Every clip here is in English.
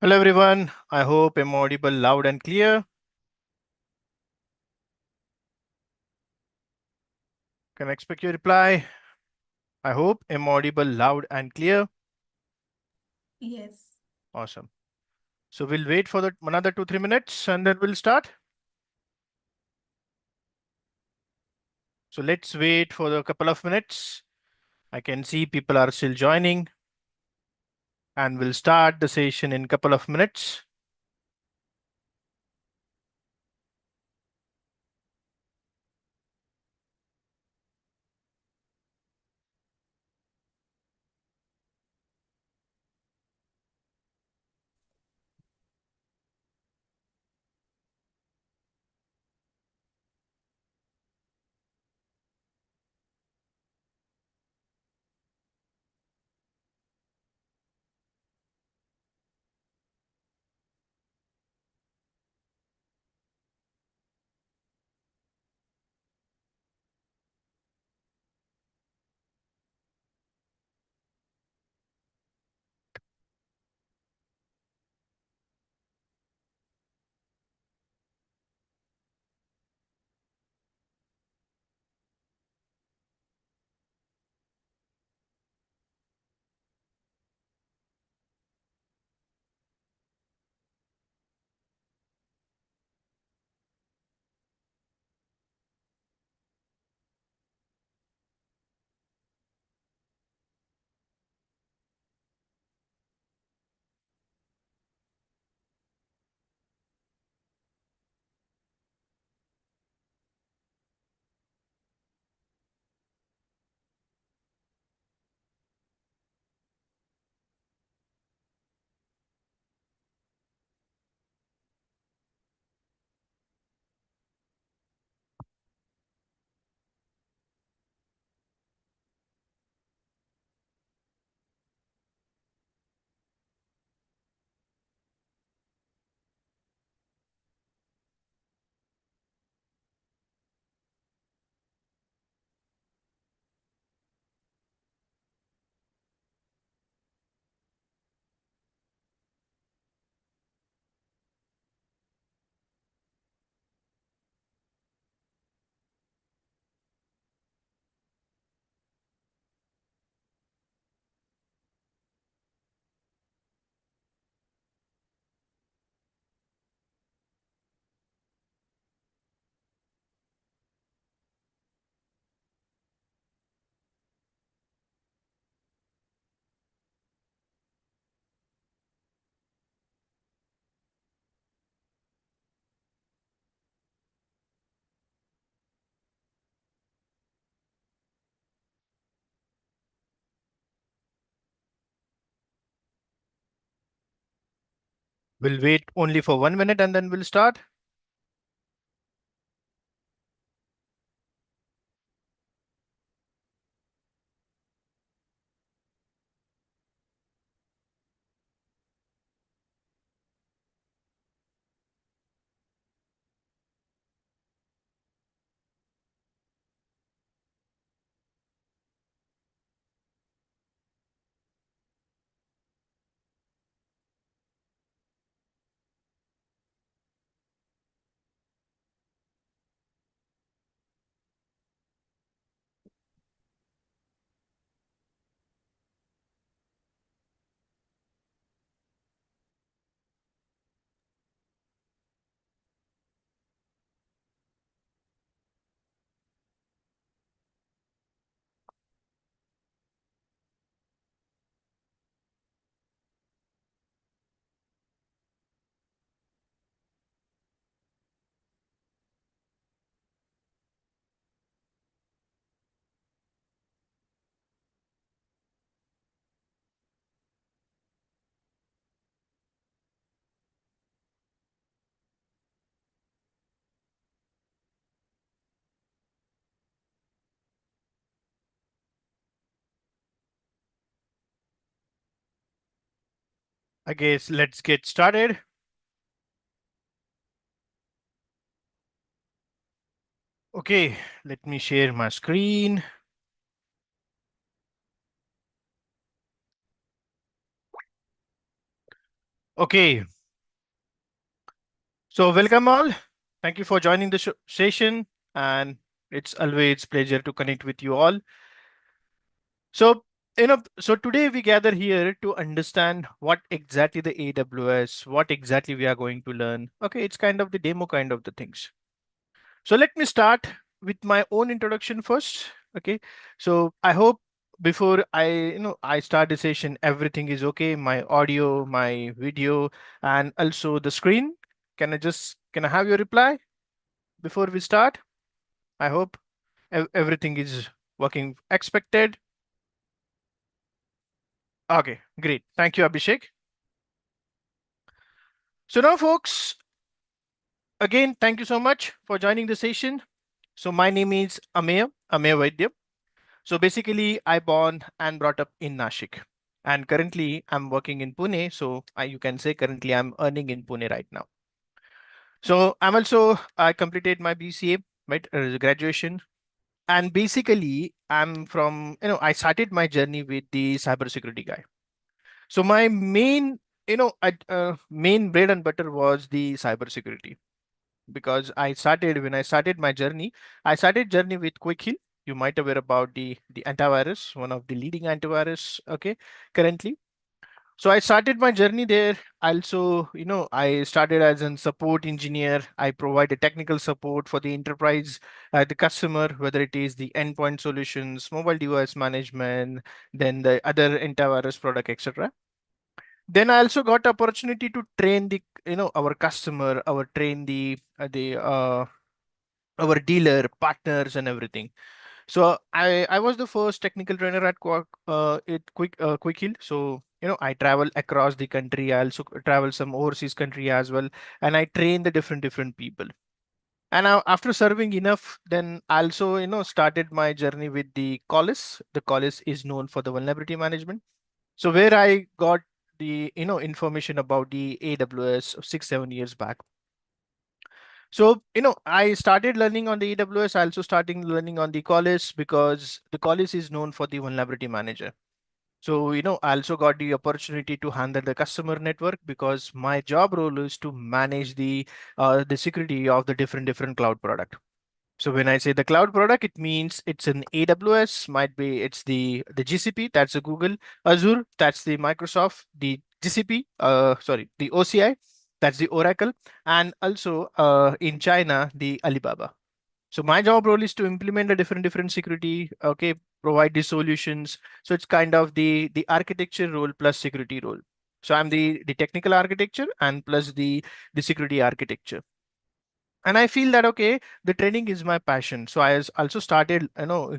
Hello everyone, I hope I'm audible loud and clear. Can I expect your reply? I hope I'm audible loud and clear. Yes. Awesome. So we'll wait for another 2-3 minutes and then we'll start. So let's wait for a couple of minutes. I can see people are still joining and we'll start the session in a couple of minutes. We'll wait only for 1 minute and then we'll start. I guess let's get started. Okay, let me share my screen. Okay, so welcome all. Thank you for joining the session, and it's always pleasure to connect with you all. So, so today we gather here to understand what exactly the AWS, what exactly we are going to learn. Okay, it's kind of the demo kind of the things. So let me start with my own introduction first. Okay, so I hope before I start the session, everything is okay. My audio, my video, and also the screen. Can I have your reply before we start? I hope everything is working expected. Okay, great. Thank you, Abhishek. So now, folks, again, thank you so much for joining the session. So my name is Ameya Vaidya. So basically, I born and brought up in Nashik, and currently I'm working in Pune. So you can say currently I'm earning in Pune right now. So I completed my BCA, right, graduation, and basically I'm from I started my journey with the cybersecurity guy. So my main main bread and butter was the cybersecurity because when I started my journey, I started journey with Quick Heal. You might aware about the antivirus, one of the leading antivirus. Okay, currently. So I started my journey there. Also, I started as a support engineer. I provided technical support for the enterprise, the customer, whether it is the endpoint solutions, mobile device management, then the other antivirus product, etc. Then I also got opportunity to train our customer, our train the our dealer partners and everything. So I was the first technical trainer at Quick Hill. So I travel across the country. I also travel some overseas country as well, and I train the different people. And after serving enough, then I also started my journey with the Collis. The Collis is known for the vulnerability management. So where I got the information about the AWS 6 7 years back. So, I started learning on the AWS. I also starting learning on the Qualys because the Qualys is known for the vulnerability manager. So, I also got the opportunity to handle the customer network because my job role is to manage the security of the different cloud product. So when I say the cloud product, it means it's an AWS, might be it's the GCP, that's the Google, Azure, that's the Microsoft, the GCP, the OCI, that's the Oracle, and also in China, the Alibaba. So my job role is to implement the different security, okay, provide the solutions. So it's kind of the architecture role plus security role. So I'm the technical architecture and plus the security architecture. And I feel that okay, the training is my passion, so also started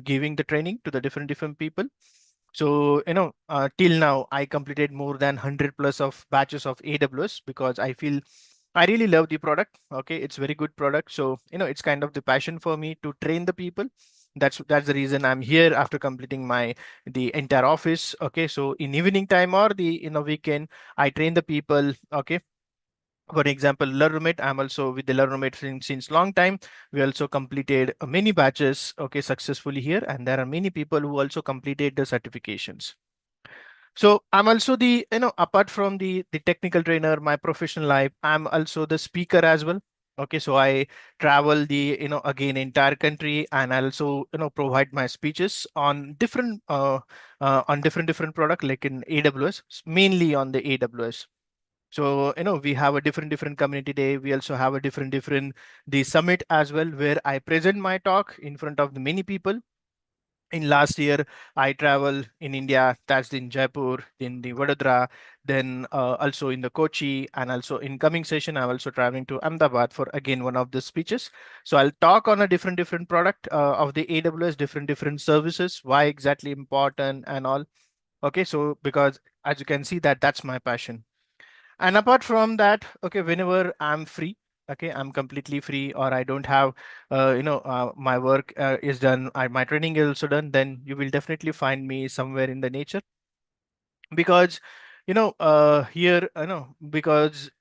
giving the training to the different people. So till now I completed more than 100 plus of batches of AWS because I feel I really love the product. Okay, it's very good product. So it's kind of the passion for me to train the people. That's the reason I'm here after completing my the entire office. Okay, so in evening time or the weekend, I train the people. Okay, for example, Learnomate, I'm also with the Learnomate since long time. We also completed many batches, okay, successfully here, and there are many people who also completed the certifications. So I'm also apart from the technical trainer, my professional life, I'm also the speaker as well. Okay, so I travel the again entire country, and I also provide my speeches on different product like in AWS, mainly on the AWS. So we have a different community day. We also have a different the summit as well, where I present my talk in front of the many people. In last year, I travel in India, that's in Jaipur, in the Vadodara, then also in the Kochi, and also in coming session, I'm also traveling to Ahmedabad for again one of the speeches. So I'll talk on a different product of the AWS, different services, why exactly important and all. Okay, so because as you can see that's my passion. And apart from that, okay, whenever I'm free, okay, I'm completely free, or I don't have, my work is done, my training is also done, then you will definitely find me somewhere in the nature because, here, because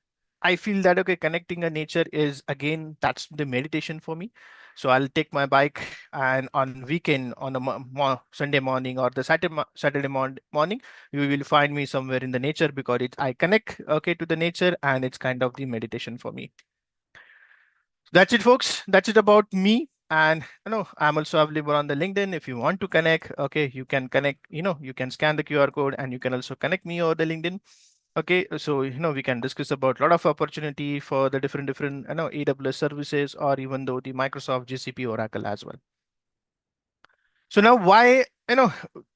I feel that, okay, connecting a nature is again, that's the meditation for me. So I'll take my bike, and on weekend, on a Sunday morning or the Saturday morning, you will find me somewhere in the nature, because I connect okay to the nature, and it's kind of the meditation for me. That's it, folks. That's it about me. And I'm also available on the LinkedIn. If you want to connect, okay, you can connect. You can scan the QR code, and you can also connect me over the LinkedIn. Okay, so we can discuss about a lot of opportunity for the different AWS services, or even though the Microsoft, GCP, Oracle as well. So now, why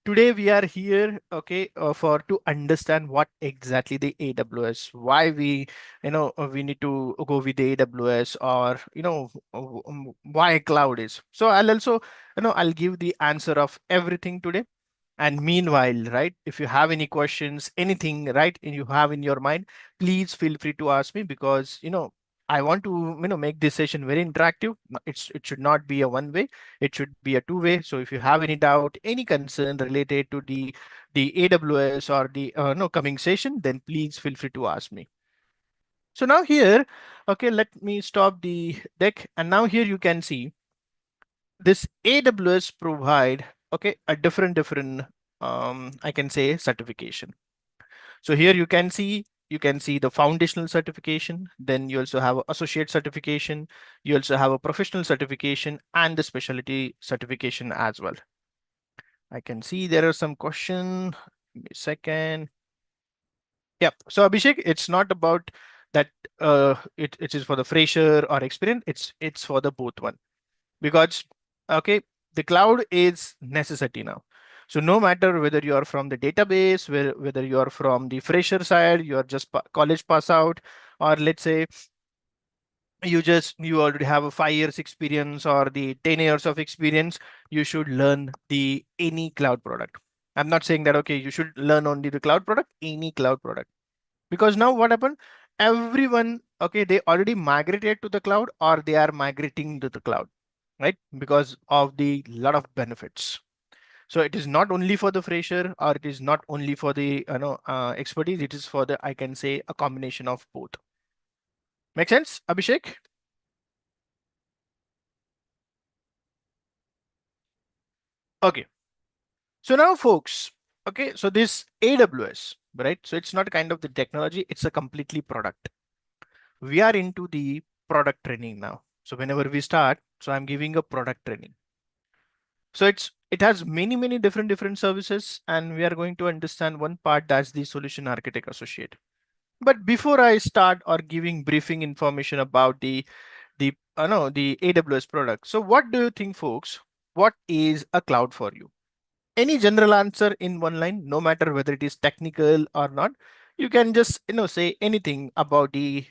today we are here, okay, for to understand what exactly the AWS, why we need to go with the AWS, or why cloud is. So I'll also I'll give the answer of everything today. And meanwhile, right, if you have any questions, anything, right, and you have in your mind, please feel free to ask me, because I want to make this session very interactive. It should not be a one way. It should be a two way. So if you have any doubt, any concern related to the AWS or the no coming session, then please feel free to ask me. So now here, okay, let me stop the deck, and now here you can see this AWS provide a different I can say certification. So here you can see the foundational certification, then you also have associate certification, you also have a professional certification, and the specialty certification as well. I can see there are some question. Give me a second. Yep. So Abhishek, it's not about that it is for the fresher or experience, it's for the both one. Because okay, the cloud is necessity now. So no matter whether you are from the database, whether you are from the fresher side, you are just college pass out, or let's say you already have a 5 years experience or the 10 years of experience, you should learn the any cloud product. I'm not saying that okay, you should learn only the cloud product, any cloud product. Because now what happened, everyone, okay, they already migrated to the cloud, or they are migrating to the cloud, right, because of the lot of benefits. So it is not only for the fresher, or it is not only for the expertise, it is for the, I can say, a combination of both. Make sense, Abhishek? Okay, so now folks, okay, so this AWS, right, so it's not kind of the technology, it's a completely product. We are into the product training now. So whenever we start, so I'm giving a product training. So it has many different services, and we are going to understand one part, that's the solution architect associate. But before I start or giving briefing information about the no the AWS product, so what do you think, folks? What is a cloud for you? Any general answer in one line, no matter whether it is technical or not. You can just say anything about the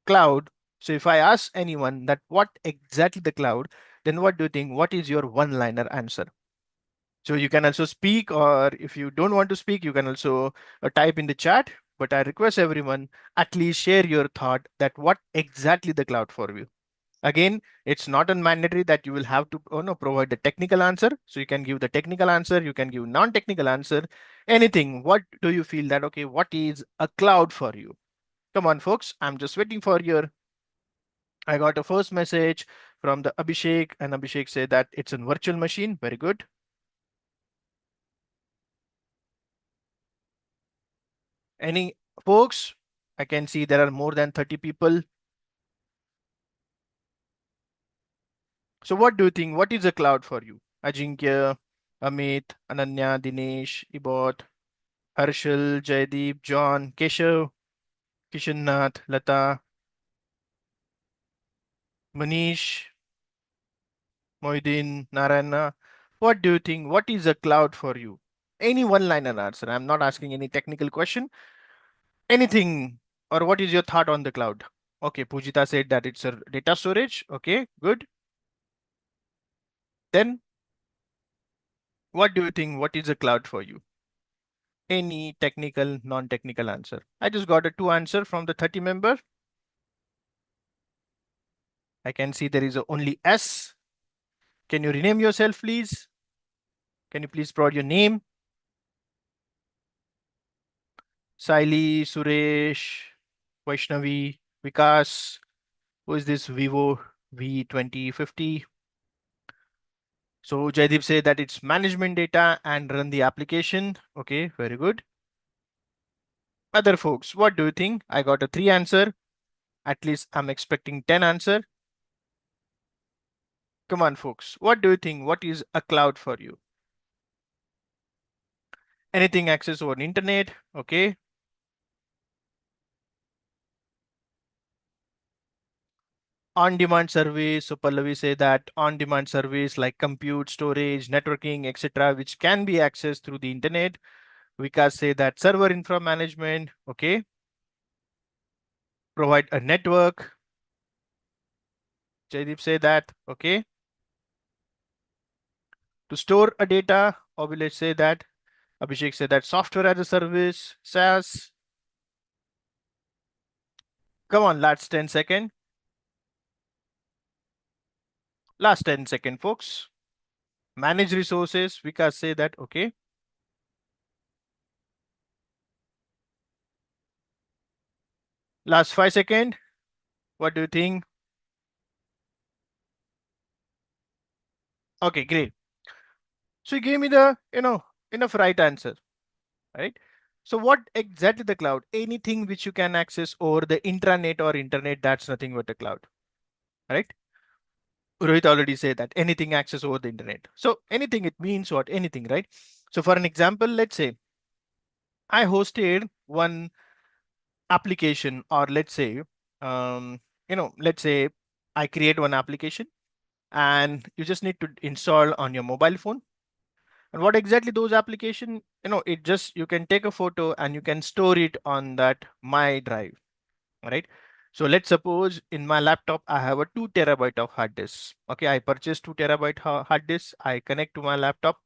cloud. So if I ask anyone that what exactly the cloud, then what do you think? What is your one-liner answer? So you can also speak, or if you don't want to speak, you can also type in the chat. But I request everyone, at least share your thought that what exactly the cloud for you. Again, it's not a mandatory that you will have to provide the technical answer. So you can give the technical answer, you can give non-technical answer, anything. What do you feel that, okay, what is a cloud for you? Come on, folks. I'm just waiting for your. I got a first message from the Abhishek, and Abhishek said that it's a virtual machine. Very good. Any folks? I can see there are more than 30 people. So what do you think? What is a cloud for you? Ajinkya, Amit, Ananya, Dinesh, Ibot, Harshal, Jaideep, John, Keshav, Kishannath, Lata, Manish, Moidin, Narayana. What do you think? What is a cloud for you? Any one-liner answer. I'm not asking any technical question. Anything, or what is your thought on the cloud? Okay, Pujita said that it's a data storage. Okay, good. Then what do you think? What is a cloud for you? Any technical, non-technical answer. I just got a two answer from the 30 member. I can see there is a only S. Can you rename yourself, please? Can you please provide your name? Saili, Suresh, Vaishnavi, Vikas. Who is this Vivo V2050? So Jaideep said that it's management data and run the application. Okay, very good. Other folks, what do you think? I got a 3 answer. At least I'm expecting 10 answer. Come on, folks. What do you think? What is a cloud for you? Anything access over internet? Okay. On-demand service. So Pallavi say that on-demand service like compute, storage, networking, etc., which can be accessed through the internet. Vikas say that server infra management. Okay. Provide a network. Jaideep say that. Okay. To store a data, or will let's say that Abhishek said that software as a service, SaaS. Come on, last 10 second. Last 10 second, folks. Manage resources. We can say that, okay. Last 5 second. What do you think? Okay, great. So you gave me the, enough right answer, right? So what exactly the cloud? Anything which you can access over the intranet or internet, that's nothing but a cloud, right? Rohit already said that anything access over the internet. So anything, it means what? Anything, right? So for an example, let's say I hosted one application, or let's say, let's say I create one application and you just need to install on your mobile phone. And what exactly those application, it just, you can take a photo and you can store it on that my drive, right? So let's suppose in my laptop, I have a 2 TB of hard disk. Okay, I purchased 2 TB hard disk. I connect to my laptop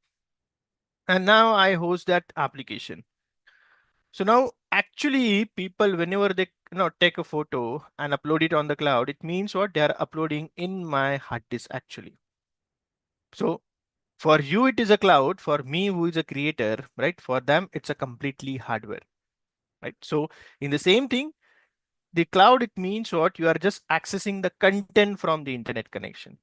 and now I host that application. So now actually people, whenever they take a photo and upload it on the cloud, it means what? They are uploading in my hard disk actually. So for you, it is a cloud. For me, who is a creator, right? For them, it's a completely hardware, right? So in the same thing, the cloud, it means what? You are just accessing the content from the internet connection.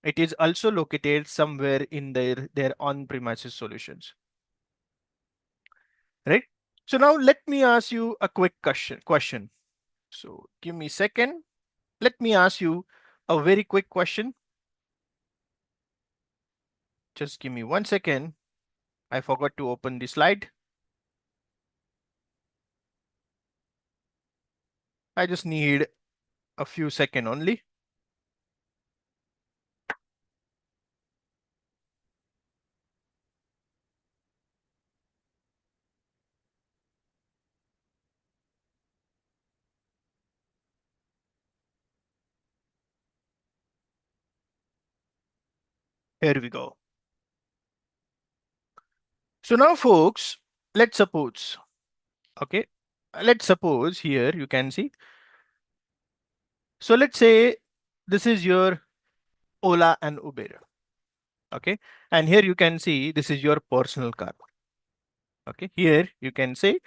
It is also located somewhere in their on-premises solutions, right? So now let me ask you a quick question. So give me a second. Let me ask you a very quick question. Just give me 1 second. I forgot to open the slide. I just need a few seconds only. Here we go. So now folks, let's suppose, okay, let's suppose here you can see. So let's say this is your Ola and Uber. Okay. And here you can see this is your personal car. Okay. Here you can say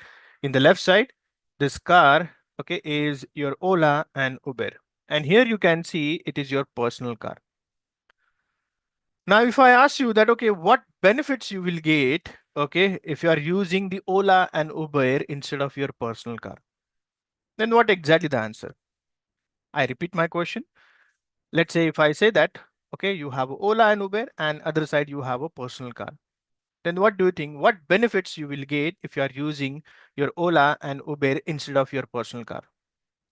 in the left side, this car, okay, is your Ola and Uber. And here you can see it is your personal car. Now, if I ask you that, okay, what benefits you will get, okay, if you are using the Ola and Uber instead of your personal car, then what exactly the answer? I repeat my question. Let's say if I say that, okay, you have Ola and Uber and other side you have a personal car. Then what do you think? What benefits you will get if you are using your Ola and Uber instead of your personal car?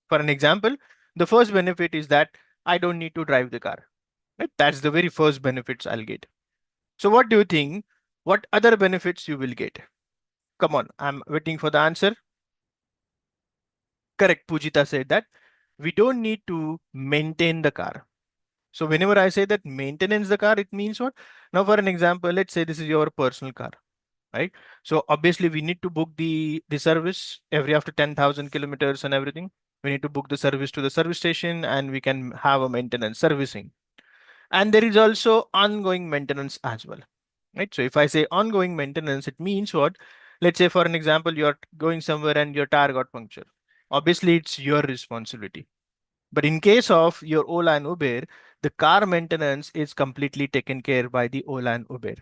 For an example, the first benefit is that I don't need to drive the car. Right? That's the very first benefits I'll get. So what do you think? What other benefits you will get? Come on, I'm waiting for the answer. Correct, Pujita said that we don't need to maintain the car. So whenever I say that maintenance the car, it means what? Now for an example, let's say this is your personal car, right? So obviously we need to book the service every after 10,000 kilometers and everything. We need to book the service to the service station and we can have a maintenance servicing. And there is also ongoing maintenance as well, right? So if I say ongoing maintenance, it means what? Let's say for an example, you're going somewhere and your tire got punctured. Obviously, it's your responsibility. But in case of your Ola and Uber, the car maintenance is completely taken care by the Ola and Uber.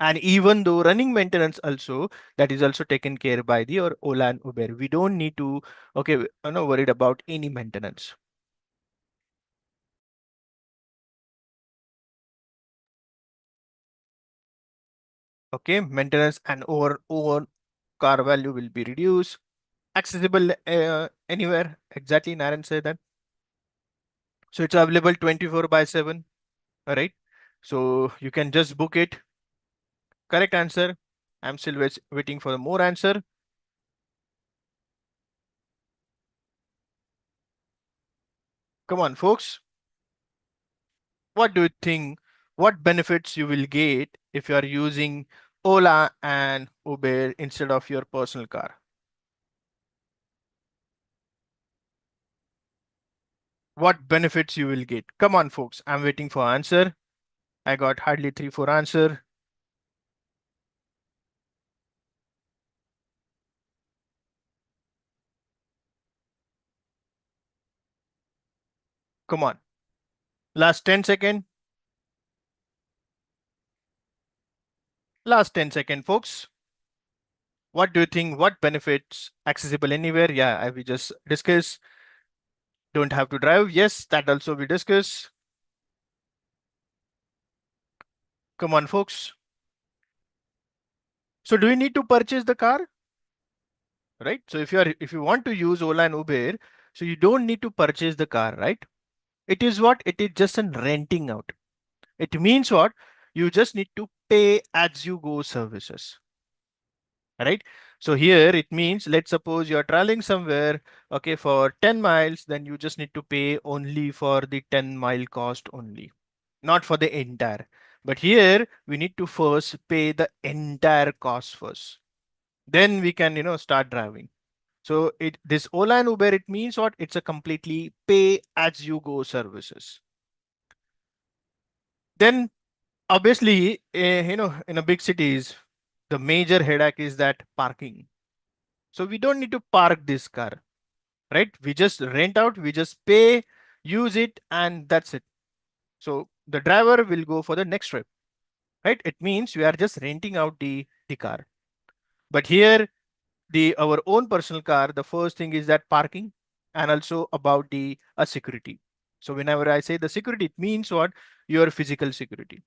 And even though running maintenance also, that is also taken care by the or Ola and Uber. We don't need to, okay, worried about any maintenance. Okay, maintenance and over car value will be reduced. Accessible anywhere. Exactly, Naren said that. So it's available 24/7. All right. So you can just book it. Correct answer. I'm still waiting for more answer. Come on, folks. What do you think? What benefits you will get if you are using Ola and Uber instead of your personal car? What benefits you will get? Come on, folks. I'm waiting for answer. I got hardly 3, 4 answer. Come on. Last 10 second. Last 10 second, folks. What do you think? What benefits accessible anywhere? Yeah, we just discuss. Don't have to drive. Yes, that also we discuss. Come on, folks. So do you need to purchase the car? Right? So if you want to use Ola and Uber, so you don't need to purchase the car, right? It is what? It is just an renting out. It means what? You just need to pay as you go services. Right? So here it means, let's suppose you're traveling somewhere, okay, for 10 miles, then you just need to pay only for the 10-mile cost only, not for the entire. But here we need to first pay the entire cost first. Then we can, start driving. So this Ola and Uber, it means what? It's a completely pay as you go services. Then obviously, in a big cities, the major headache is that parking. So we don't need to park this car, right? We just rent out, we just pay, use it, and that's it. So the driver will go for the next trip, right? It means we are just renting out the car. But here, our own personal car, the first thing is that parking, and also about the security. So whenever I say the security, it means what? Your physical security.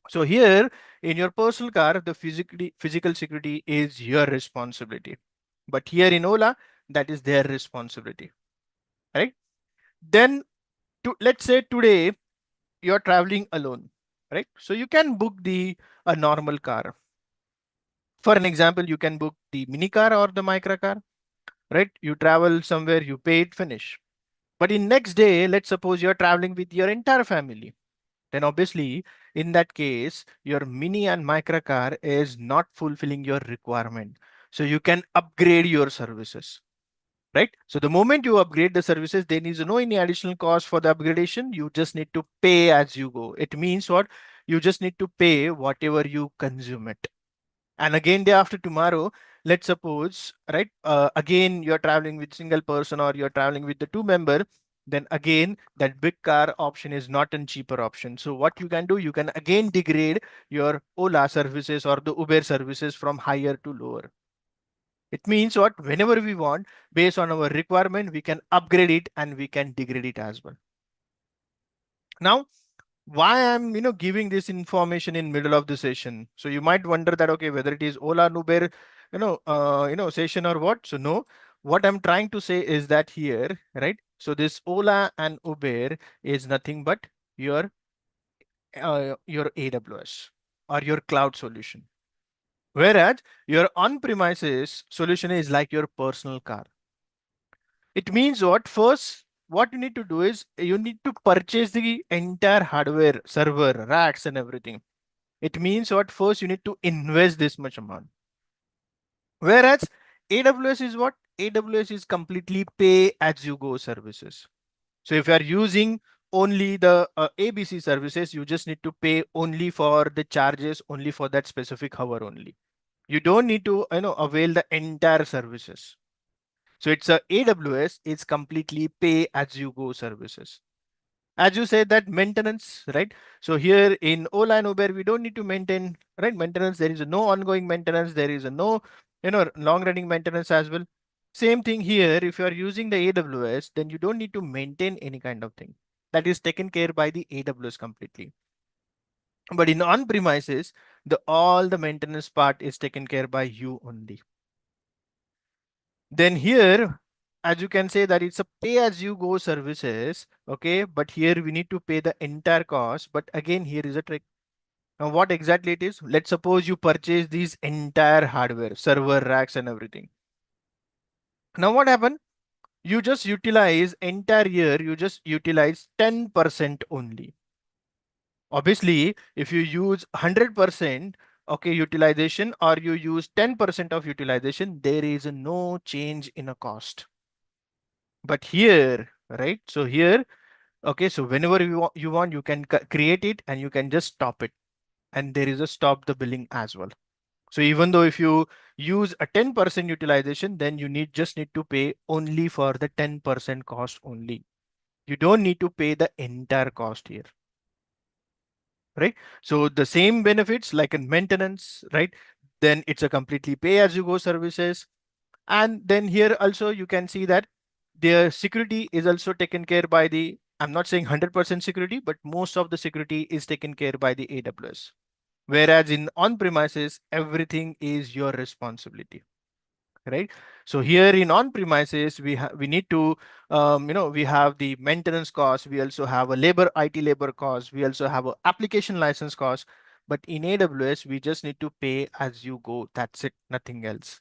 So here in your personal car, the physical security is your responsibility. But here in Ola, that is their responsibility, right? Then let's say today you're traveling alone, right? So you can book the a normal car. For an example, you can book the mini car or the micro car, right? You travel somewhere, you pay it, finish. But in next day, let's suppose you're traveling with your entire family. Then obviously, in that case, your mini and micro car is not fulfilling your requirement. So you can upgrade your services, right? So the moment you upgrade the services, there is no any additional cost for the upgradation. You just need to pay as you go. It means what? You just need to pay whatever you consume it. And again, day after tomorrow, let's suppose, right? Again, you're traveling with single person or you're traveling with the 2 member. Then again, that big car option is not a cheaper option. So what you can do, you can again degrade your Ola services or the Uber services from higher to lower. It means what? Whenever we want, based on our requirement, we can upgrade it and we can degrade it as well. Now, why I'm giving this information in middle of the session? So you might wonder that, okay, whether it is Ola, Uber, session or what? So no, what I'm trying to say is that here, right? So this Ola and Uber is nothing but your AWS or your cloud solution. Whereas your on-premises solution is like your personal car. It means what? First, what you need to do is you need to purchase the entire hardware, server, racks, and everything. It means what? First, you need to invest this much amount. Whereas AWS is what? AWS is completely pay as you go services. So if you are using only the ABC services, you just need to pay only for the charges, only for that specific hour only. You don't need to avail the entire services. So it's a AWS, it's completely pay as you go services. as you said, that maintenance, right? So here in Ola and Uber, we don't need to maintain, right? Maintenance, there is no ongoing maintenance, there is no, long running maintenance as well. Same thing here, if you are using the AWS, then you don't need to maintain any kind of thing. That is taken care by the AWS completely. But in on-premises, the all the maintenance part is taken care by you only. Then here, as you can say that it's a pay-as-you-go services, okay? But here we need to pay the entire cost. But again, here is a trick. Now, what exactly it is? Let's suppose you purchase these entire hardware, server racks and everything. Now, what happened? You just utilize entire year, you just utilize 10% only. Obviously, if you use 100%, okay, utilization, or you use 10% of utilization, there is no change in a cost. But here, right? So here, okay, so whenever you want, you can create it and you can just stop it. And there is a stop the billing as well. So even though if you use a 10% utilization, then you just need to pay only for the 10% cost only. You don't need to pay the entire cost here, right? So the same benefits like in maintenance, right? Then it's a completely pay as you go services. And then here also you can see that their security is also taken care by the, I'm not saying 100% security, but most of the security is taken care by the AWS. Whereas in on-premises, everything is your responsibility, right? So here in on-premises, we need to, we have the maintenance cost. We also have a IT labor cost. We also have a application license cost. But in AWS, we just need to pay as you go. That's it, nothing else,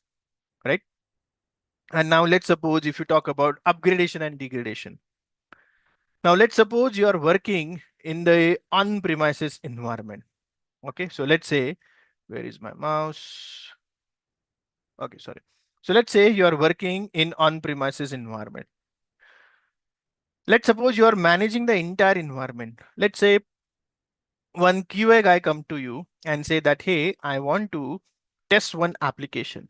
right? And now let's suppose if you talk about upgradation and degradation. Now let's suppose you are working in the on-premises environment. Okay, so let's say, where is my mouse? Okay, sorry. So let's say you are working in on-premises environment. Let's suppose you are managing the entire environment. Let's say one QA guy come to you and say that, hey, I want to test one application,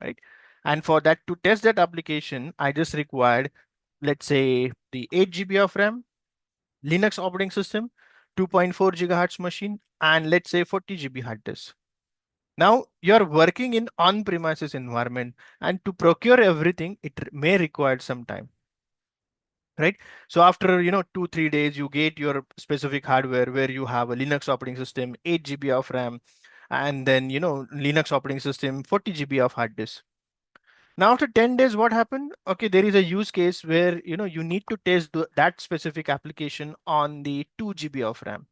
right? And for that to test that application, I just required, let's say the 8 GB of RAM, Linux operating system, 2.4 gigahertz machine, and let's say 40 GB hard disk. Now you're working in on-premises environment, and to procure everything, it may require some time, right? So after 2-3 days, you get your specific hardware where you have a Linux operating system, 8 GB of RAM, and then Linux operating system, 40 GB of hard disk. Now after 10 days, what happened? Okay, there is a use case where you need to test that specific application on the 2 GB of RAM.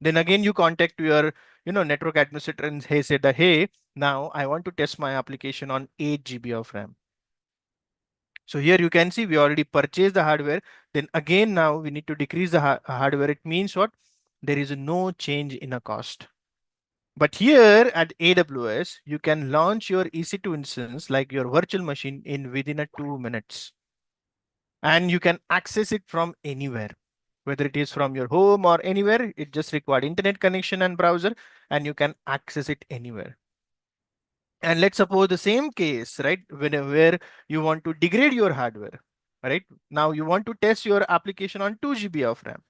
Then again, you contact your network administrator and say that, hey, now I want to test my application on 8 GB of RAM. So here you can see we already purchased the hardware. Then again, now we need to decrease the hardware. It means what? There is no change in a cost. But here at AWS, you can launch your EC2 instance like your virtual machine in within a 2 minutes. And you can access it from anywhere, whether it is from your home or anywhere. It just required internet connection and browser, and you can access it anywhere. And let's suppose the same case, right? Where you want to degrade your hardware, right? Now you want to test your application on 2 GB of RAM.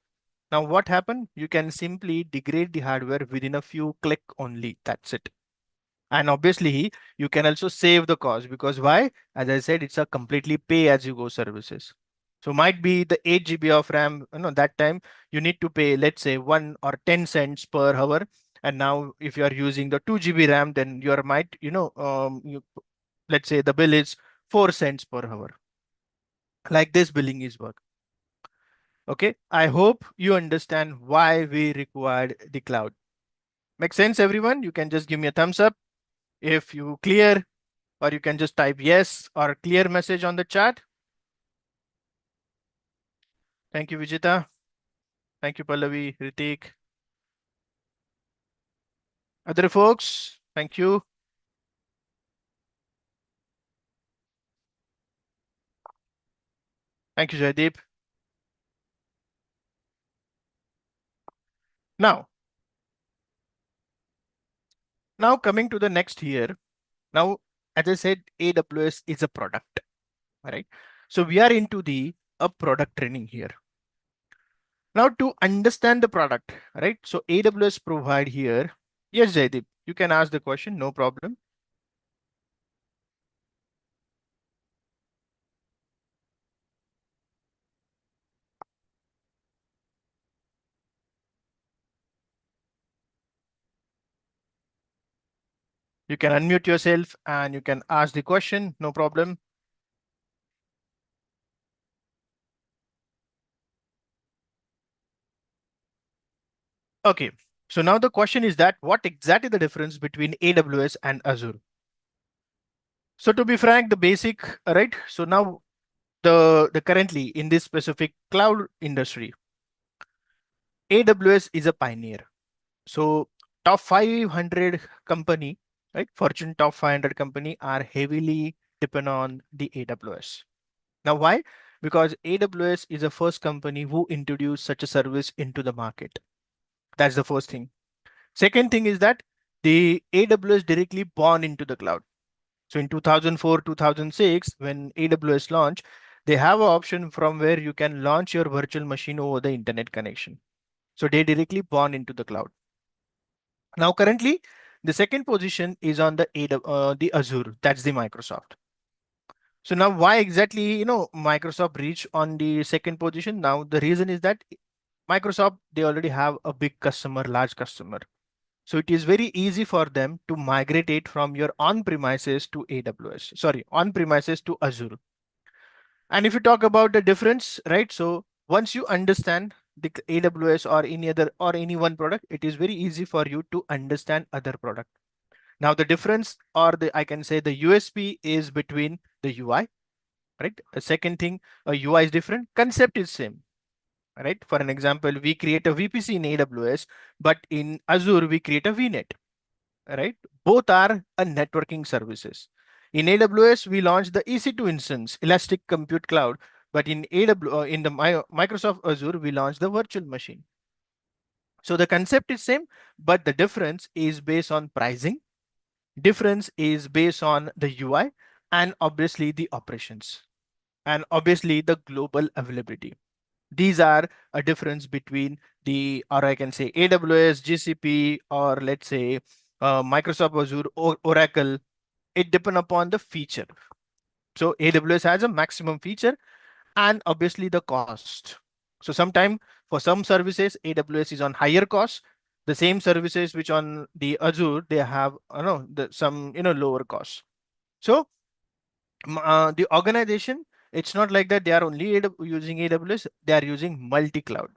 Now what happened? You can simply degrade the hardware within a few click only. That's it. And obviously you can also save the cost because why? As I said, it's a completely pay as you go services. So might be the 8 GB of RAM, that time you need to pay, let's say 1 or 10 cents per hour. And now if you are using the 2 GB RAM, then you might, let's say the bill is 4 cents per hour. Like this billing is work. Okay. I hope you understand why we required the cloud. Make sense, everyone? You can just give me a thumbs up if you clear, or you can just type yes or clear message on the chat. Thank you, Vijita. Thank you, Pallavi, Ritik. Other folks, thank you. Thank you, Jaideep. Now, coming to the next here. Now, as I said, AWS is a product, right? So we are into the a product training here. Now to understand the product, right? So AWS provide here. Yes, Jaideep, you can ask the question, no problem. You can unmute yourself and you can ask the question, no problem. Okay, so now the question is that what exactly the difference between AWS and Azure? So to be frank, the basic, right? So now the currently in this specific cloud industry, AWS is a pioneer. So top 500 company, right? Fortune top 500 company are heavily depend on the AWS. Now why? Because AWS is the first company who introduced such a service into the market. That's the first thing. Second thing is that the AWS directly born into the cloud. So in 2004, 2006, when AWS launched, they have an option from where you can launch your virtual machine over the internet connection. So they directly born into the cloud. Now currently, the second position is on the Azure. That's the Microsoft. So now why exactly, Microsoft reached on the second position? Now the reason is that Microsoft, they already have a big customer, large customer. So it is very easy for them to migrate it from your on-premises to AWS, sorry, on-premises to Azure. And if you talk about the difference, right? So once you understand the AWS or any other or any one product, it is very easy for you to understand other product. Now the difference or the I can say the USP is between the UI, right? A second thing, a UI is different, concept is same, right? For an example, we create a VPC in AWS, but in Azure we create a VNet, right? Both are a networking services. In AWS, we launched the EC2 instance, Elastic Compute Cloud, but in in the Microsoft Azure, we launched the virtual machine. So the concept is same, but the difference is based on pricing. Difference is based on the UI and obviously the operations and obviously the global availability. These are a difference between the, or I can say AWS, GCP, or let's say Microsoft Azure or Oracle. It depends upon the feature. So AWS has a maximum feature and obviously the cost. So sometime for some services, AWS is on higher cost. The same services which on the Azure, they have some lower cost. So the organization, it's not like that they are only using AWS, they are using multi-cloud,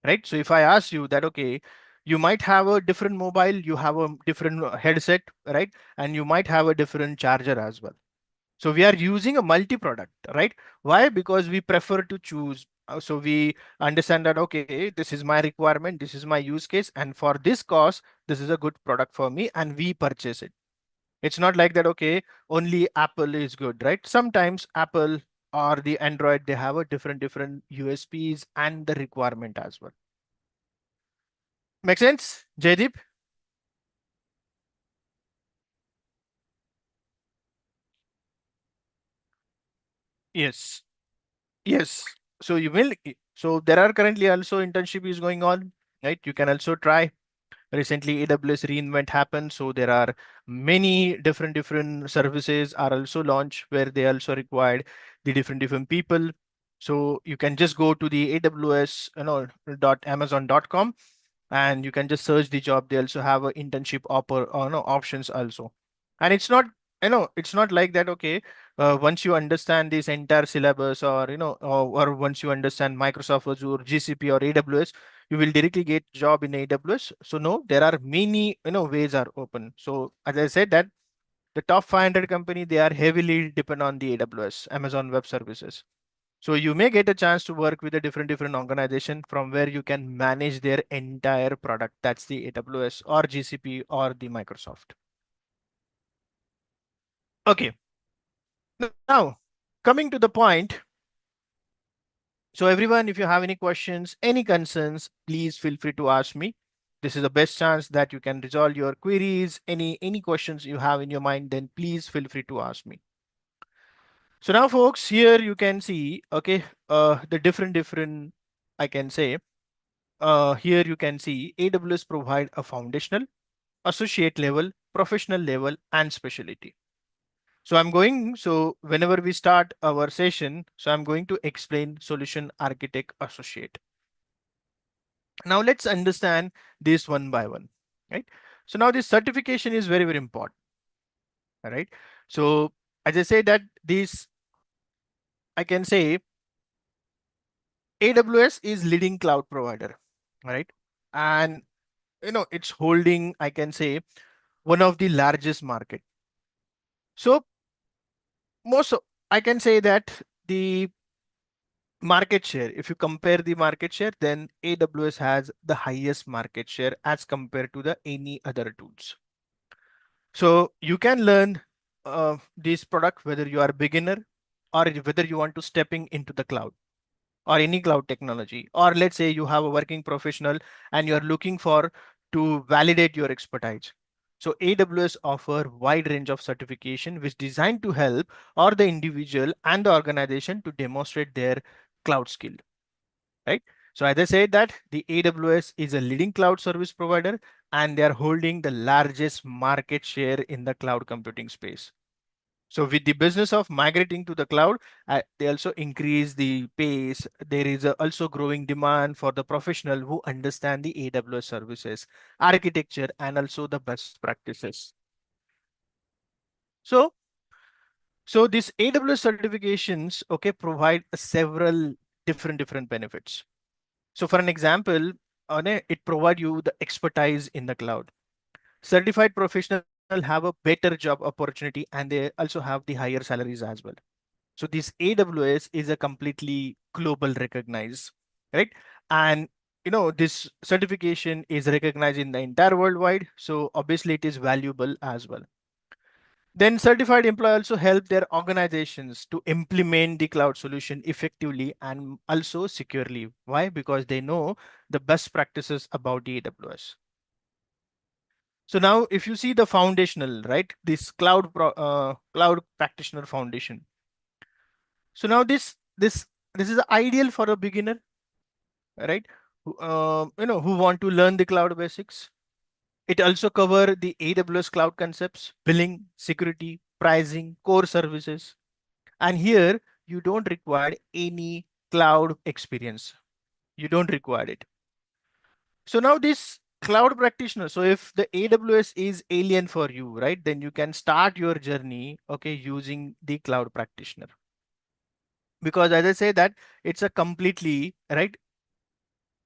right? So if I ask you that, okay, you might have a different mobile, you have a different headset, right? And you might have a different charger as well. So we are using a multi-product, right? Why? Because we prefer to choose. So we understand that, okay, this is my requirement, this is my use case, and for this cost, this is a good product for me, and we purchase it. It's not like that, okay, only Apple is good, right? Sometimes Apple or the Android, they have a different USPs and the requirement as well. Make sense, Jaydeep? Yes. Yes. So you will. So there are currently also internship is going on, right? You can also try. Recently, AWS reInvent happened, so there are many different services are also launched where they also required the different people. So you can just go to the AWS, .amazon.com, and you can just search the job. They also have a internship offer or no options also. And it's not, it's not like that, okay, once you understand this entire syllabus or or once you understand Microsoft Azure, GCP or AWS, you will directly get job in AWS. So no, there are many ways are open. So as I said that the top 500 company, they are heavily depend on the AWS, Amazon Web Services. So you may get a chance to work with a different organization from where you can manage their entire product. That's the AWS or GCP or the Microsoft. Okay. Now, coming to the point. So everyone, if you have any questions, any concerns, please feel free to ask me. This is the best chance that you can resolve your queries. Any questions you have in your mind, then please feel free to ask me. So now folks, here you can see, okay, the different, I can say here you can see AWS provide a foundational, associate level, professional level, and specialty. So whenever we start our session, so I'm going to explain solution architect associate. Now let's understand this one by one, right? So now this certification is very, very important, all right? So as I say that this, I can say AWS is leading cloud provider, right? And it's holding, I can say, one of the largest market. So most, I can say that the market share, if you compare the market share, then AWS has the highest market share as compared to the any other tools. So you can learn this product whether you are a beginner or whether you want to stepping into the cloud or any cloud technology, or let's say you have a working professional and you are looking for to validate your expertise. So AWS offer wide range of certification which designed to help or the individual and the organization to demonstrate their cloud skill, right? So as I said that the AWS is a leading cloud service provider and they are holding the largest market share in the cloud computing space. So with the business of migrating to the cloud, they also increase the pace. There is also growing demand for the professional who understand the AWS services, architecture, and also the best practices. So, so this AWS certifications, okay, provide several different benefits. So for an example, it provide you the expertise in the cloud. Certified professional have a better job opportunity and they also have the higher salaries as well. So this AWS is a completely global recognized, right? And this certification is recognized in the entire worldwide. So obviously it is valuable as well. Then certified employee also help their organizations to implement the cloud solution effectively and also securely. Why? Because they know the best practices about the AWS. So now if you see the foundational, right, this cloud practitioner foundation. So now this is ideal for a beginner, right? Who want to learn the cloud basics. It also cover the AWS cloud concepts, billing, security, pricing, core services. And here you don't require any cloud experience. You don't require it. So now this cloud practitioner. So if the AWS is alien for you, right, then you can start your journey, okay, using the cloud practitioner. Because as I say that it's a completely right,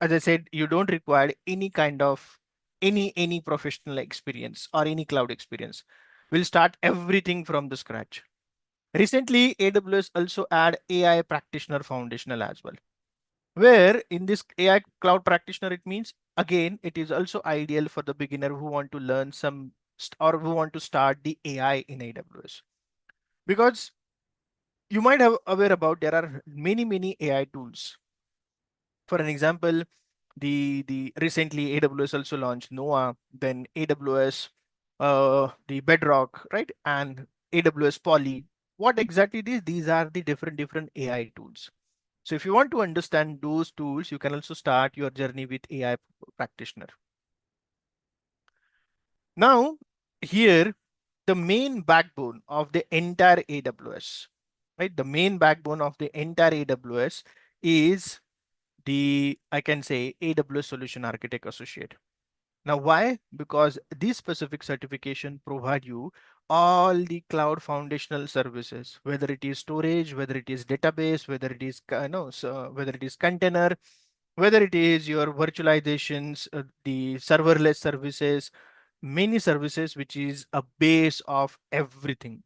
as I said, you don't require any kind of any professional experience or any cloud experience. We'll start everything from the scratch. Recently, AWS also add AI practitioner foundational as well. Where in this AI cloud practitioner, it means again, it is also ideal for the beginner who want to learn or who want to start the AI in AWS. Because you might have aware about there are many AI tools. For an example, the recently AWS also launched Noah, then AWS the Bedrock, right, and AWS Poly. What exactly it is? These are the different AI tools. So if you want to understand those tools, you can also start your journey with AI practitioner. Now, here, the main backbone of the entire AWS, right? The main backbone of the entire AWS is I can say AWS Solution Architect Associate. Now, why? Because this specific certification provide you all the cloud foundational services, whether it is storage, whether it is database, whether it is whether it is container, whether it is your virtualizations, the serverless services, many services, which is a base of everything.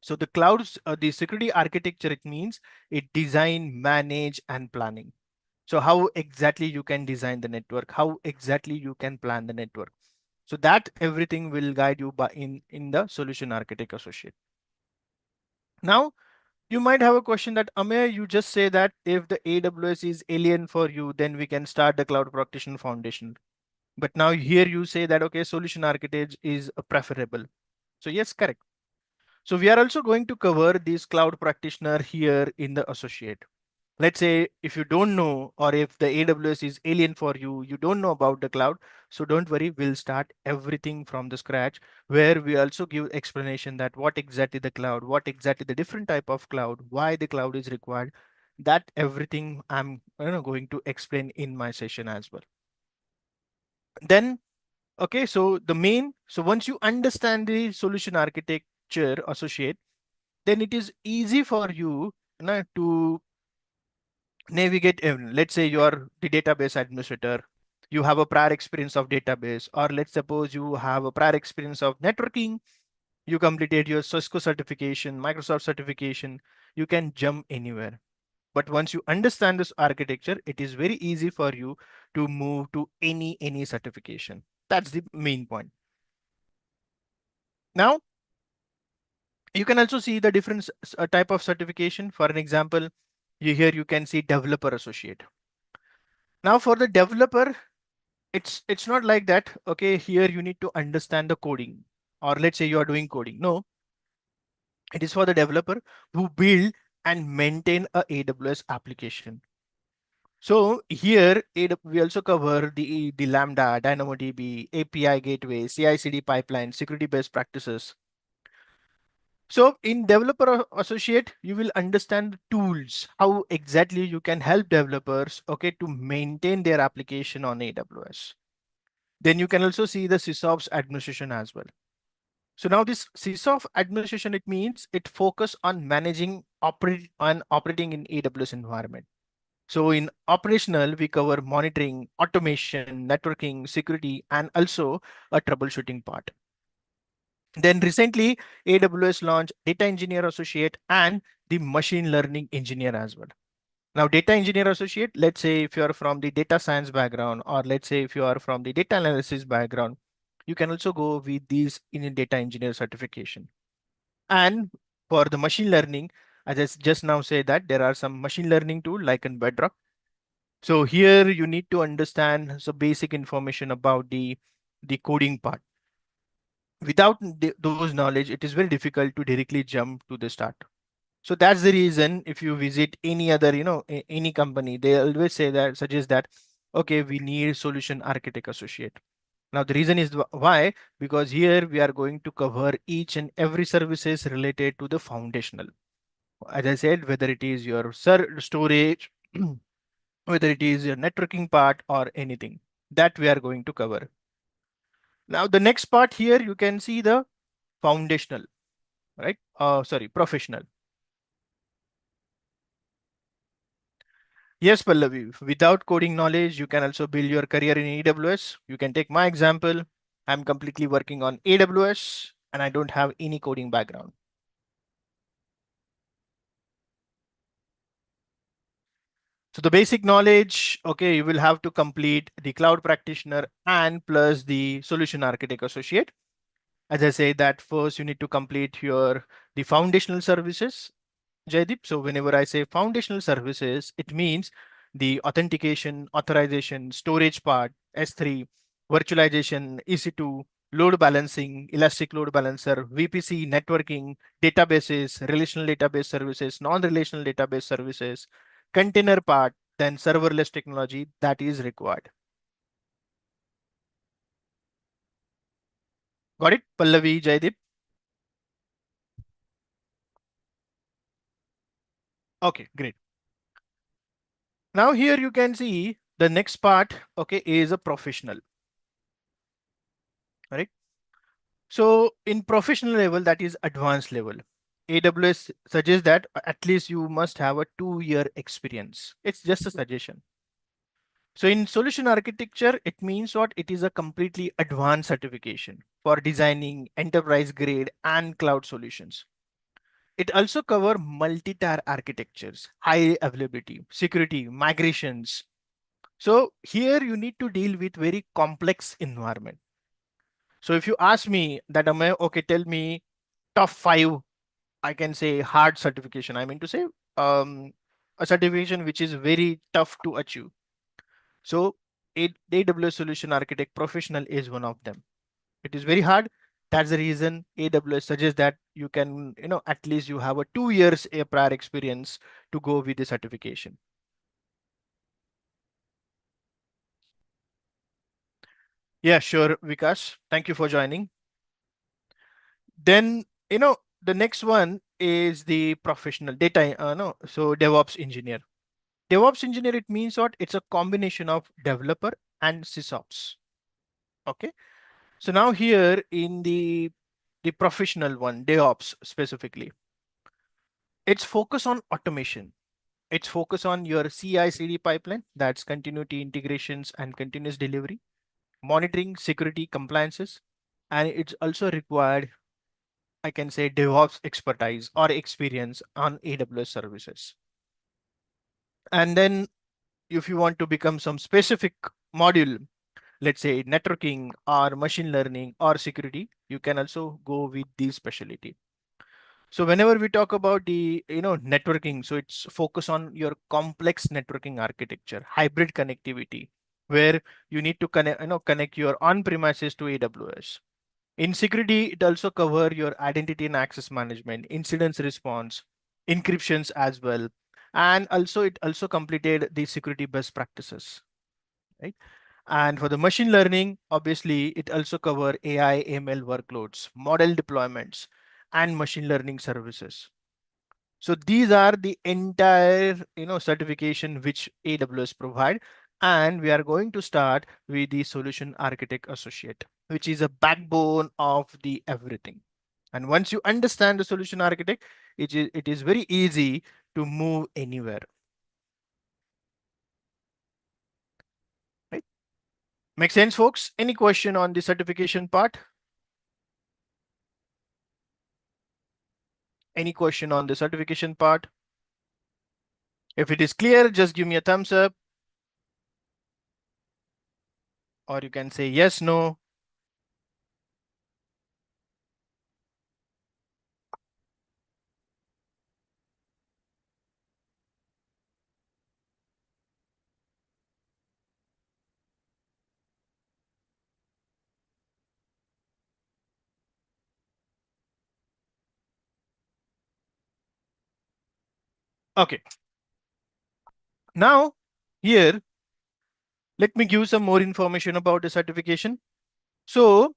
So the clouds, the security architecture, it means it design, manage, and planning. So how exactly you can design the network, how exactly you can plan the network. So that everything will guide you by in the solution architect associate. Now, you might have a question that Amir, you just say that if the AWS is alien for you, then we can start the cloud practitioner foundation. But now here you say that, okay, solution architect is preferable. So yes, correct. So we are also going to cover this cloud practitioner here in the associate. Let's say if you don't know, or if the AWS is alien for you, you don't know about the cloud. So don't worry, we'll start everything from the scratch, where we also give explanation that what exactly the cloud, what exactly the different type of cloud, why the cloud is required. That everything I'm going to explain in my session as well. Then, okay, so once you understand the solution architecture associate, then it is easy for you to navigate in. Let's say you are the database administrator, you have a prior experience of database, or let's suppose you have a prior experience of networking, you completed your Cisco certification, Microsoft certification, you can jump anywhere. But once you understand this architecture, it is very easy for you to move to any certification. That's the main point. Now you can also see the different type of certification. For an example, you can see developer associate. Now for the developer, it's not like that. Okay, here you need to understand the coding, or let's say you are doing coding. No, it is for the developer who build and maintain a AWS application. So here we also cover the Lambda, DynamoDB, API gateway, CI/CD pipeline, security best practices. So in developer associate, you will understand the tools, how exactly you can help developers, okay, to maintain their application on AWS. Then you can also see the sysops administration as well. So now this sysops administration, it means it focus on managing operating in AWS environment. So in operational, we cover monitoring, automation, networking, security, and also a troubleshooting part. Then recently, AWS launched Data Engineer Associate and the Machine Learning Engineer as well. Now, Data Engineer Associate, let's say if you are from the data science background, or let's say if you are from the data analysis background, you can also go with these in a data engineer certification. And for the machine learning, I just now say that there are some machine learning tool like in Bedrock. So here you need to understand some basic information about the coding part. Without those knowledge, it is very difficult to directly jump to the start. So that's the reason if you visit any other, any company, they always say that, suggest that, okay, we need solution architect associate. Now the reason is why, because here we are going to cover each and every services related to the foundational. As I said, whether it is your storage, whether it is your networking part or anything that we are going to cover. Now the next part here, you can see the foundational, right? Sorry, professional. Yes, Pallavi, without coding knowledge, you can also build your career in AWS. You can take my example. I'm completely working on AWS and I don't have any coding background. So the basic knowledge, okay, you will have to complete the cloud practitioner and plus the solution architect associate. As I say that first you need to complete the foundational services, Jaideep. So whenever I say foundational services, it means the authentication, authorization, storage part, S3, virtualization, EC2, load balancing, elastic load balancer, VPC, networking, databases, relational database services, non-relational database services, container part, then serverless technology that is required. Got it, Pallavi, Jaideep? Okay, great. Now here you can see the next part, okay, is a professional, right? So in professional level, that is advanced level. AWS suggests that at least you must have a 2-year experience. It's just a suggestion. So in solution architecture, it means what? It is a completely advanced certification for designing enterprise grade and cloud solutions. It also cover multi-tier architectures, high availability, security, migrations. So here you need to deal with very complex environment. So if you ask me that, okay, tell me top 5, I can say hard certification. I mean to say a certification which is very tough to achieve. So AWS Solution Architect Professional is one of them. It is very hard. That's the reason AWS suggests that you can, at least you have a 2 years a prior experience to go with the certification. Yeah, sure, Vikas. Thank you for joining. Then, the next one is the professional data, no, so DevOps engineer. DevOps engineer, it means what? It's a combination of developer and sysops. Okay. So now here in the professional one, DevOps specifically, it's focus on automation. It's focus on your CI/CD pipeline, that's continuity integrations and continuous delivery, monitoring security compliances, and it's also required, I can say, DevOps expertise or experience on AWS services. And then if you want to become some specific module, let's say networking or machine learning or security, you can also go with this specialty. So whenever we talk about the networking, so it's focus on your complex networking architecture, hybrid connectivity, where you need to connect your on-premises to AWS. In security, it also cover your identity and access management, incidents response, encryptions as well, and also it also completed the security best practices, right? And for the machine learning, obviously, it also cover AI, ML workloads, model deployments, and machine learning services. So these are the entire certification which AWS provide, and we are going to start with the solution architect associate, which is a backbone of the everything. And once you understand the solution architect, it is very easy to move anywhere. Right? Make sense, folks? Any question on the certification part? Any question on the certification part? If it is clear, just give me a thumbs up, or you can say yes, no. Okay. Now, here, let me give some more information about the certification. So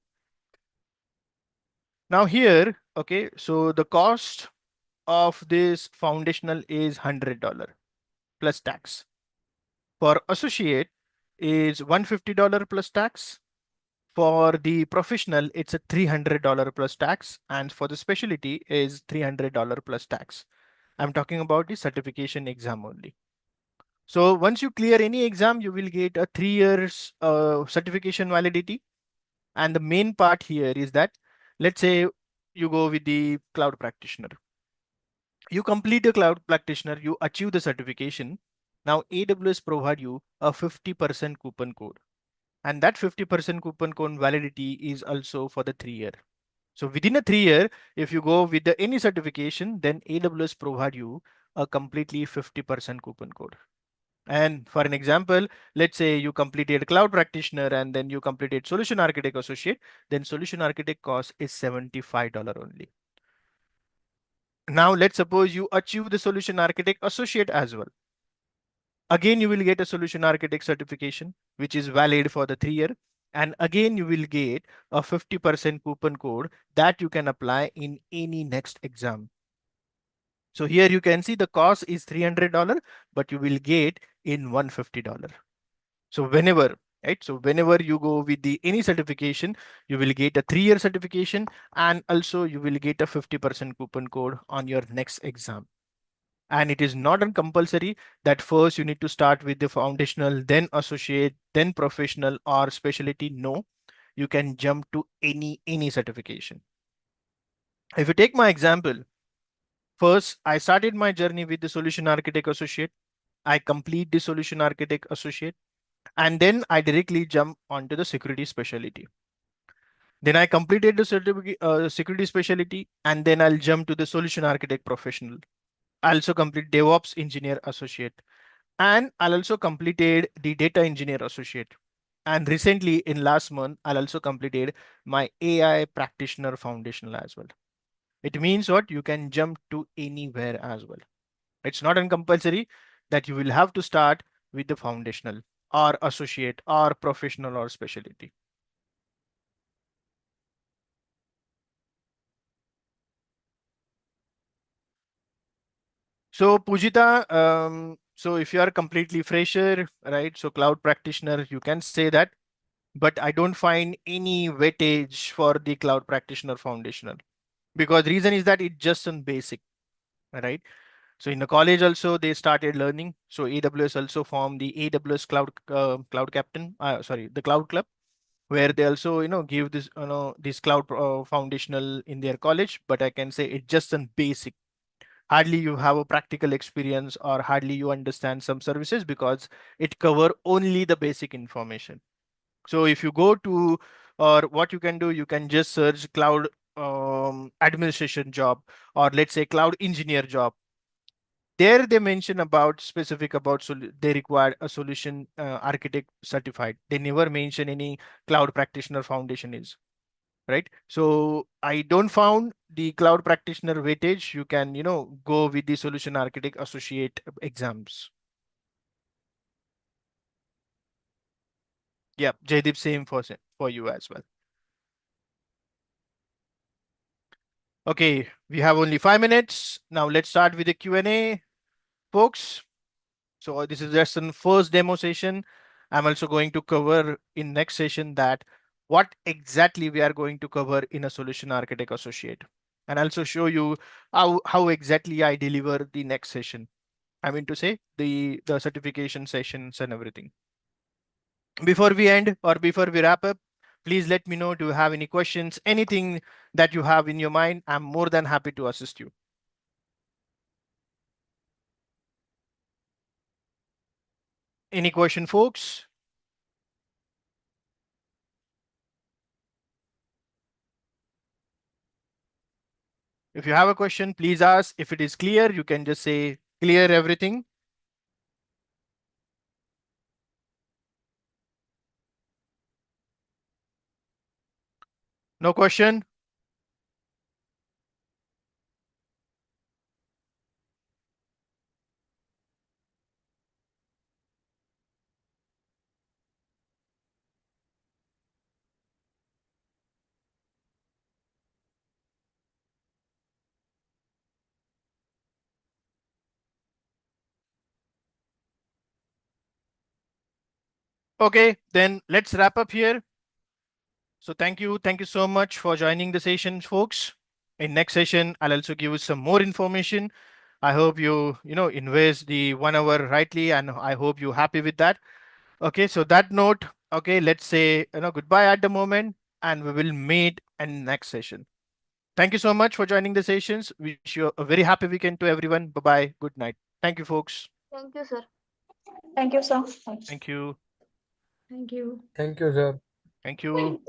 now here, okay, so the cost of this foundational is $100 plus tax. For associate is $150 plus tax. For the professional, it's a $300 plus tax. And for the specialty is $300 plus tax. I'm talking about the certification exam only. So once you clear any exam, you will get a 3 years certification validity. And the main part here is that, let's say you go with the cloud practitioner. You complete the cloud practitioner, you achieve the certification. Now AWS provide you a 50% coupon code. And that 50% coupon code validity is also for the 3 year. So within a 3 year, if you go with any certification, then AWS provide you a completely 50% coupon code. And for an example, let's say you completed cloud practitioner and then you completed solution architect associate, then solution architect cost is $75 only. Now let's suppose you achieve the solution architect associate as well. Again, you will get a solution architect certification, which is valid for the 3 year. And again, you will get a 50% coupon code that you can apply in any next exam. So here you can see the cost is $300, but you will get in $150. So whenever you go with the any certification, you will get a 3 year certification, and also you will get a 50% coupon code on your next exam. And it is not compulsory that first you need to start with the foundational, then associate, then professional or specialty. No, you can jump to any certification. If you take my example, first I started my journey with the solution architect associate. I complete the solution architect associate, and then I directly jump onto the security specialty. Then I completed the security specialty, and then I'll jump to the solution architect professional. I also complete DevOps engineer associate, and I'll also completed the data engineer associate. And recently in last month, I also completed my AI practitioner foundational as well. It means what? You can jump to anywhere as well. It's not compulsory that you will have to start with the foundational or associate or professional or specialty. So Pujita, so if you are completely fresher, right? So cloud practitioner, you can say that, but I don't find any weightage for the cloud practitioner foundational because reason is that it's just on basic, right? So in the college also they started learning. So AWS also formed the AWS Cloud Captain, sorry, the Cloud Club, where they also give this this cloud foundational in their college. But I can say it's just on basic. Hardly you have a practical experience or hardly you understand some services because it cover only the basic information. So if you go to, or what you can do, you can just search cloud administration job, or let's say cloud engineer job. There they mention about specific about they require a solution architect certified. They never mention any cloud practitioner foundation is, right? So I don't found the cloud practitioner weightage. You can go with the solution architect associate exams. Yeah, Jaydeep, same for you as well. Okay, we have only 5 minutes now. Let's start with the Q&A, folks. So this is just an first demo session. I'm also going to cover in next session that what exactly we are going to cover in a solution architect associate, and also show you how exactly I deliver the next session. I mean to say the certification sessions and everything. Before we end or before we wrap up, please let me know, do you have any questions, anything that you have in your mind? I'm more than happy to assist you. Any question, folks? If you have a question, please ask. If it is clear, you can just say clear everything. No question? Okay, then let's wrap up here. So thank you. Thank you so much for joining the session, folks. In next session, I'll also give you some more information. I hope you invest the 1 hour rightly, and I hope you're happy with that. Okay, so that note, okay, let's say goodbye at the moment, and we will meet in next session. Thank you so much for joining the sessions. Wish you a very happy weekend to everyone. Bye bye. Good night. Thank you, folks. Thank you, sir. Thank you, sir. Thank you. Thank you. Thank you, sir. Thank you.